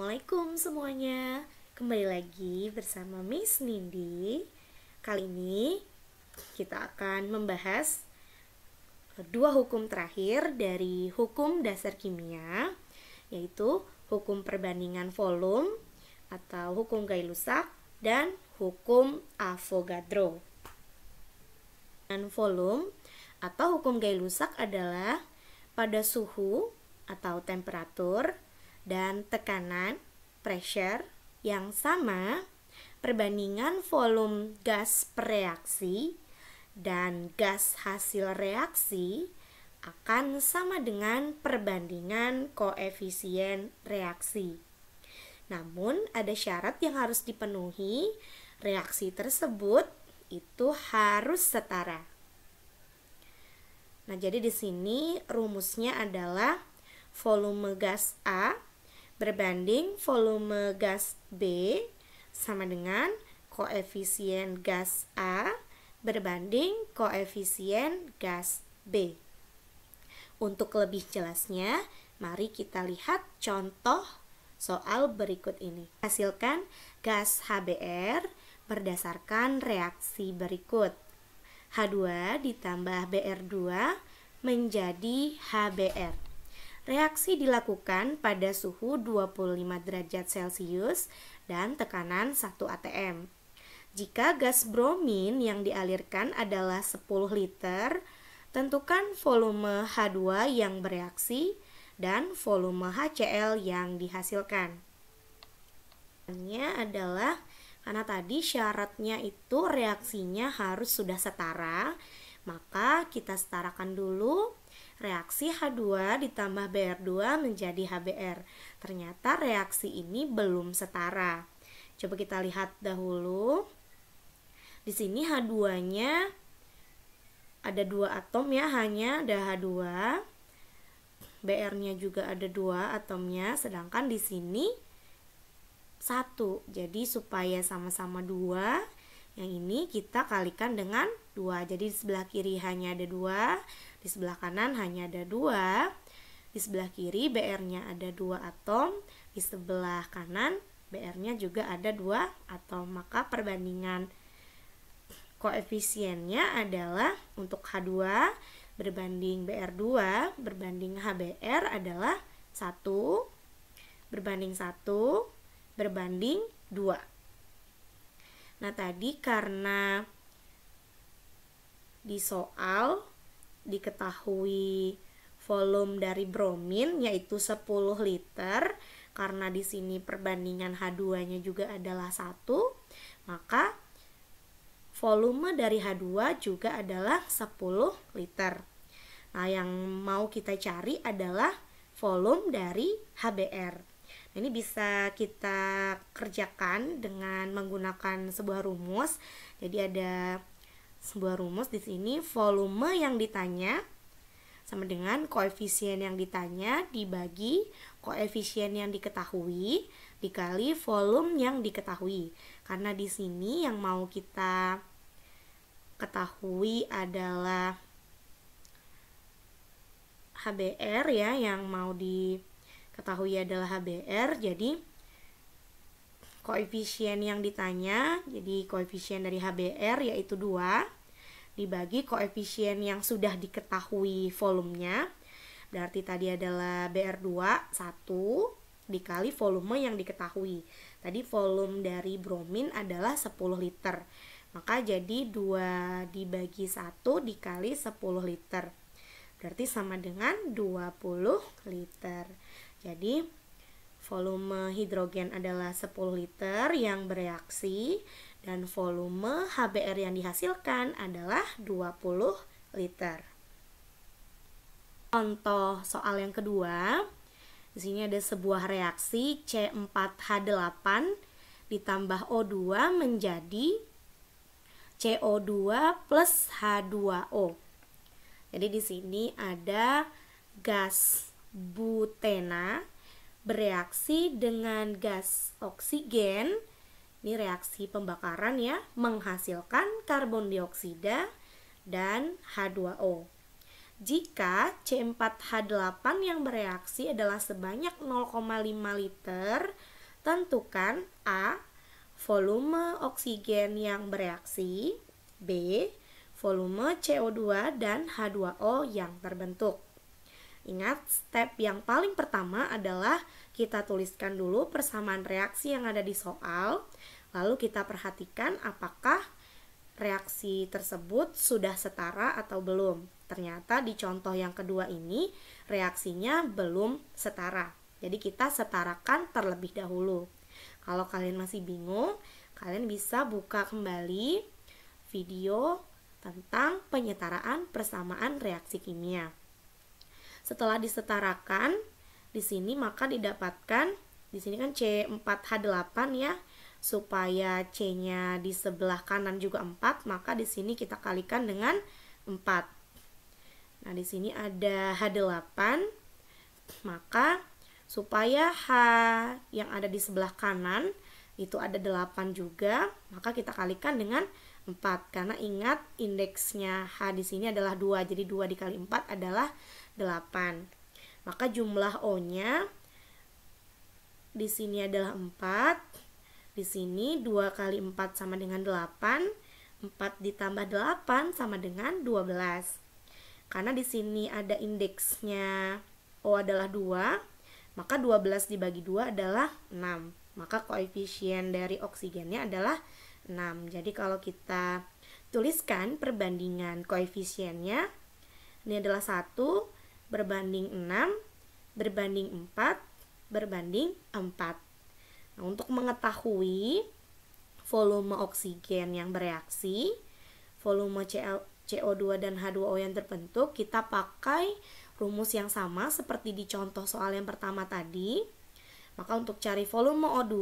Assalamualaikum semuanya. Kembali lagi bersama Miss Nindi. Kali ini kita akan membahas dua hukum terakhir dari hukum dasar kimia, yaitu hukum perbandingan volume atau hukum Gay-Lussac dan hukum Avogadro. Dan volume atau hukum Gay-Lussac adalah pada suhu atau temperatur dan tekanan pressure yang sama, perbandingan volume gas per reaksi dan gas hasil reaksi akan sama dengan perbandingan koefisien reaksi. Namun ada syarat yang harus dipenuhi, reaksi tersebut itu harus setara. Nah, jadi di sini rumusnya adalah volume gas A berbanding volume gas B sama dengan koefisien gas A berbanding koefisien gas B. Untuk lebih jelasnya, mari kita lihat contoh soal berikut ini. Hasilkan gas HBr berdasarkan reaksi berikut. H2 ditambah Br2 menjadi HBr. Reaksi dilakukan pada suhu 25 derajat Celcius dan tekanan 1 atm. Jika gas bromin yang dialirkan adalah 10 liter, tentukan volume H2 yang bereaksi dan volume HCl yang dihasilkan. Ini adalah karena tadi syaratnya itu reaksinya harus sudah setara, maka kita setarakan dulu. Reaksi H2 ditambah Br2 menjadi HBr. Ternyata reaksi ini belum setara. Coba kita lihat dahulu. Di sini H2-nya ada 2 atom ya, hanya ada H2. Br-nya juga ada 2 atomnya, sedangkan di sini 1. Jadi supaya sama-sama 2, yang ini kita kalikan dengan 2. Jadi di sebelah kiri hanya ada 2, di sebelah kanan hanya ada 2. Di sebelah kiri Br-nya ada 2 atom, di sebelah kanan Br-nya juga ada 2 atom. Maka perbandingan koefisiennya adalah untuk H2 berbanding Br2 berbanding HBr adalah 1 berbanding 1 berbanding 2. Nah, tadi karena di soal diketahui volume dari bromin yaitu 10 liter, karena di sini perbandingan H2-nya juga adalah 1, maka volume dari H2 juga adalah 10 liter. Nah, yang mau kita cari adalah volume dari HBr. Ini bisa kita kerjakan dengan menggunakan sebuah rumus. Jadi ada sebuah rumus di sini, volume yang ditanya sama dengan koefisien yang ditanya dibagi koefisien yang diketahui dikali volume yang diketahui. Karena di sini yang mau kita ketahui adalah HBr ya, yang mau diketahui adalah HBr. Jadi koefisien yang ditanya, jadi koefisien dari HBr yaitu 2 dibagi koefisien yang sudah diketahui volumenya. Berarti tadi adalah Br2 1 dikali volume yang diketahui. Tadi volume dari bromin adalah 10 liter. Maka jadi 2 dibagi 1 dikali 10 liter. Berarti sama dengan 20 liter. Jadi volume hidrogen adalah 10 liter yang bereaksi dan volume HBr yang dihasilkan adalah 20 liter. Contoh soal yang kedua. Di sini ada sebuah reaksi C4H8 ditambah O2 menjadi CO2 plus H2O. Jadi di sini ada gas butena bereaksi dengan gas oksigen. Ini reaksi pembakaran ya, menghasilkan karbon dioksida dan H2O. Jika C4H8 yang bereaksi adalah sebanyak 0,5 liter Tentukan A. Volume oksigen yang bereaksi, B. Volume CO2 dan H2O yang terbentuk. Ingat, step yang paling pertama adalah kita tuliskan dulu persamaan reaksi yang ada di soal, lalu kita perhatikan apakah reaksi tersebut sudah setara atau belum. Ternyata di contoh yang kedua ini reaksinya belum setara. Jadi kita setarakan terlebih dahulu. Kalau kalian masih bingung, kalian bisa buka kembali video tentang penyetaraan persamaan reaksi kimia. Setelah disetarakan, di sini maka didapatkan, di sini kan C4H8 ya, supaya C-nya di sebelah kanan juga 4, maka di sini kita kalikan dengan 4. Nah, di sini ada H8, maka supaya H yang ada di sebelah kanan itu ada 8 juga, maka kita kalikan dengan 4. Karena ingat indeksnya H di sini adalah 2, jadi 2 dikali 4 adalah 8. Maka jumlah O-nya di sini adalah 4. Di sini 2 kali 4 sama dengan 8. 4 ditambah 8 sama dengan 12. Karena di sini ada indeksnya O adalah 2, maka 12 dibagi 2 adalah 6. Maka koefisien dari oksigennya adalah 6. Jadi kalau kita tuliskan perbandingan koefisiennya, ini adalah 1 berbanding 6 berbanding 4 berbanding 4. Nah, untuk mengetahui volume oksigen yang bereaksi, volume CO2 dan H2O yang terbentuk, kita pakai rumus yang sama seperti di contoh soal yang pertama tadi. Maka untuk cari volume O2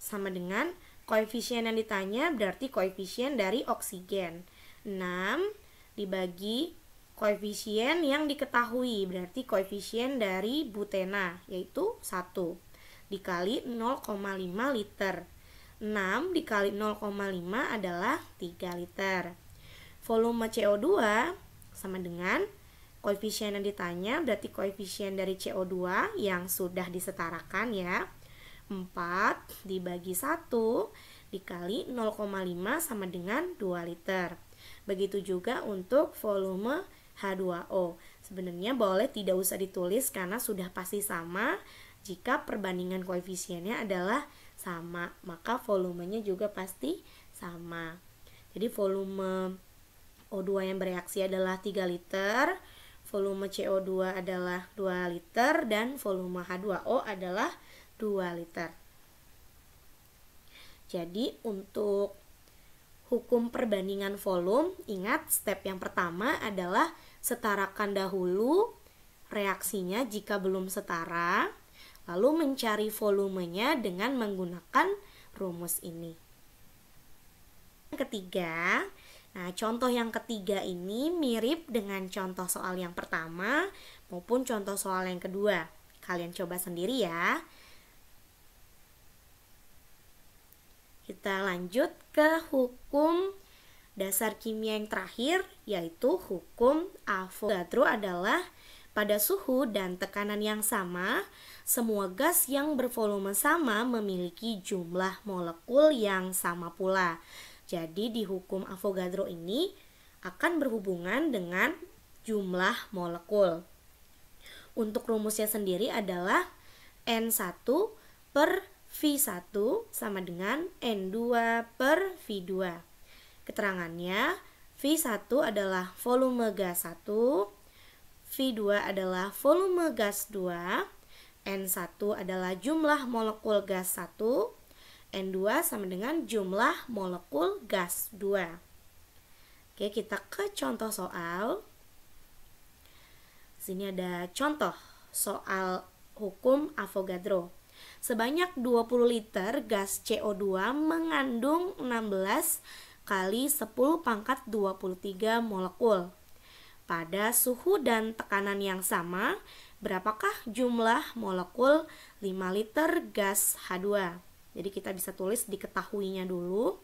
sama dengan koefisien yang ditanya berarti koefisien dari oksigen. 6 dibagi koefisien yang diketahui berarti koefisien dari butena yaitu 1 dikali 0,5 liter. 6 dikali 0,5 adalah 3 liter. Volume CO2 sama dengan koefisien yang ditanya berarti koefisien dari CO2 yang sudah disetarakan ya. 4 dibagi 1 dikali 0,5 sama dengan 2 liter. Begitu juga untuk volume H2O. Sebenarnya boleh tidak usah ditulis karena sudah pasti sama. Jika perbandingan koefisiennya adalah sama, maka volumenya juga pasti sama. Jadi volume O2 yang bereaksi adalah 3 liter, volume CO2 adalah 2 liter, dan volume H2O adalah 2 liter. Jadi untuk hukum perbandingan volume, ingat step yang pertama adalah setarakan dahulu reaksinya jika belum setara, lalu mencari volumenya dengan menggunakan rumus ini. Yang ketiga, nah contoh yang ketiga ini mirip dengan contoh soal yang pertama maupun contoh soal yang kedua. Kalian coba sendiri ya. Kita lanjut ke hukum dasar kimia yang terakhir, yaitu hukum Avogadro adalah pada suhu dan tekanan yang sama, semua gas yang bervolume sama memiliki jumlah molekul yang sama pula. Jadi di hukum Avogadro ini akan berhubungan dengan jumlah molekul. Untuk rumusnya sendiri adalah N1 per V1 sama dengan N2 per V2. Keterangannya, V1 adalah volume gas 1, V2 adalah volume gas 2, N1 adalah jumlah molekul gas 1, N2 sama dengan jumlah molekul gas 2. Oke, kita ke contoh soal. Sini ada contoh soal hukum Avogadro. Sebanyak 20 liter gas CO2 mengandung 16 kali 10 pangkat 23 molekul. Pada suhu dan tekanan yang sama, berapakah jumlah molekul 5 liter gas H2? Jadi kita bisa tulis diketahuinya dulu.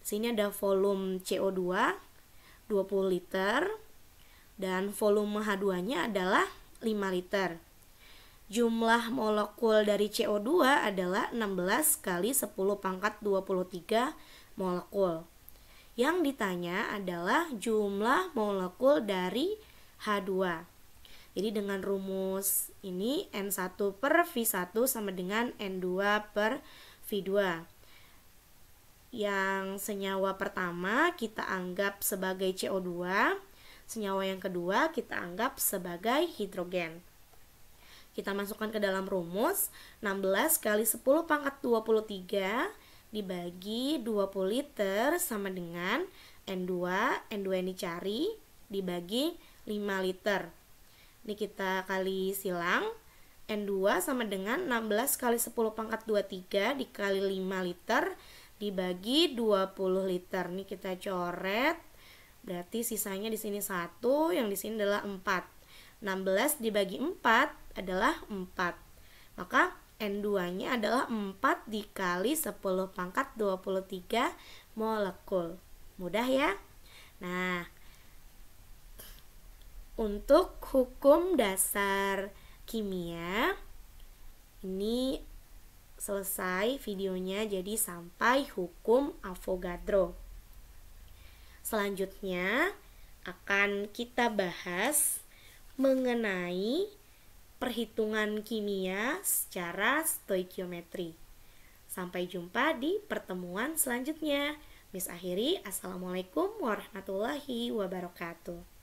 Sini ada volume CO2 20 liter dan volume H2-nya adalah 5 liter. jumlah molekul dari CO2 adalah 16 kali 10 pangkat 23 molekul. Yang ditanya adalah jumlah molekul dari H2. Jadi dengan rumus ini N1 per V1 sama dengan N2 per V2. Yang senyawa pertama kita anggap sebagai CO2, senyawa yang kedua kita anggap sebagai hidrogen. Kita masukkan ke dalam rumus, 16 kali 10 pangkat 23 dibagi 20 liter sama dengan N2 ini cari, dibagi 5 liter. Ini kita kali silang, N2 sama dengan 16 kali 10 pangkat 23 dikali 5 liter dibagi 20 liter. Ini kita coret, berarti sisanya di sini 1, yang di sini adalah 4. 16 dibagi 4 adalah 4. Maka N2-nya adalah 4 dikali 10 pangkat 23 molekul. Mudah ya? Nah, untuk hukum dasar kimia ini selesai videonya, jadi sampai hukum Avogadro. Selanjutnya akan kita bahas mengenai perhitungan kimia secara stoikiometri. Sampai jumpa di pertemuan selanjutnya. Miss akhiri, Assalamualaikum warahmatullahi wabarakatuh.